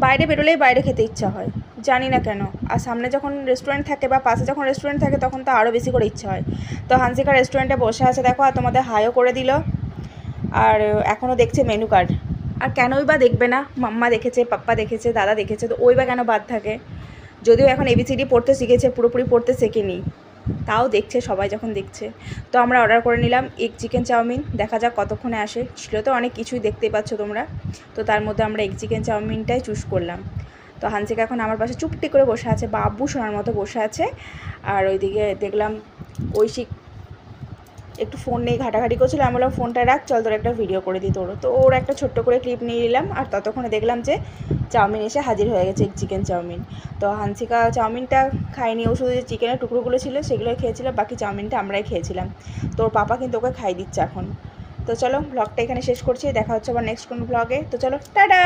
বাইরে বেরোলেই বাইরে খেতে ইচ্ছা হয়, জানি না কেন। আর সামনে যখন রেস্টুরেন্ট থাকে বা পাশে যখন রেস্টুরেন্ট থাকে তখন তো আরও বেশি করে ইচ্ছা হয়। তো হানসিকা রেস্টুরেন্টে বসে আছে দেখো, আর তোমাদের হাইও করে দিল, আর এখনও দেখছে মেনু কার্ড। আর কেনই বা দেখবে না, মাম্মা দেখেছে, পাপ্পা দেখেছে, দাদা দেখেছে, তো ওই বা কেন বাদ থাকে? যদিও এখন এবিসিডি পড়তে শিখেছে, পুরোপুরি পড়তে শেখেনি, তাও দেখছে, সবাই যখন দেখছে। তো আমরা অর্ডার করে নিলাম এগ চিকেন চাউমিন, দেখা যাক কতক্ষণে আসে। ছিল তো অনেক কিছুই, দেখতেই পাচ্ছ তোমরা। তো তার মধ্যে আমরা এগ চিকেন চাউমিনটাই চুজ করলাম। তো হানসিকা এখন আমার পাশে চুপটি করে বসে আছে, বাবু সোনার মতো বসে আছে। আর ওইদিকে দেখলাম ঐশিক একটু ফোন নিয়ে ঘাটাঘাটি করছিল। আমি বললাম ফোনটা রাখ, চল তোর একটা ভিডিও করে দিই তোর। তো ওর একটা ছোট্ট করে ক্লিপ নিয়ে নিলাম। আর ততক্ষণে দেখলাম যে চাউমিন এসে হাজির হয়ে গেছে, চিকেন চাউমিন। তো হানসিকা চাউমিনটা খায়নি, ও শুধু যে চিকেনের টুকরোগুলো ছিল সেগুলোই খেয়েছিল, বাকি চাউমিনটা আমরাই খেয়েছিলাম। তোর পাপা কিন্তু ওকে খাই দিচ্ছে এখন। তো চলো ব্লগটা এখানে শেষ করছি, দেখা হচ্ছে আবার নেক্সট কোনো ব্লগে। তো চলো, টাটা।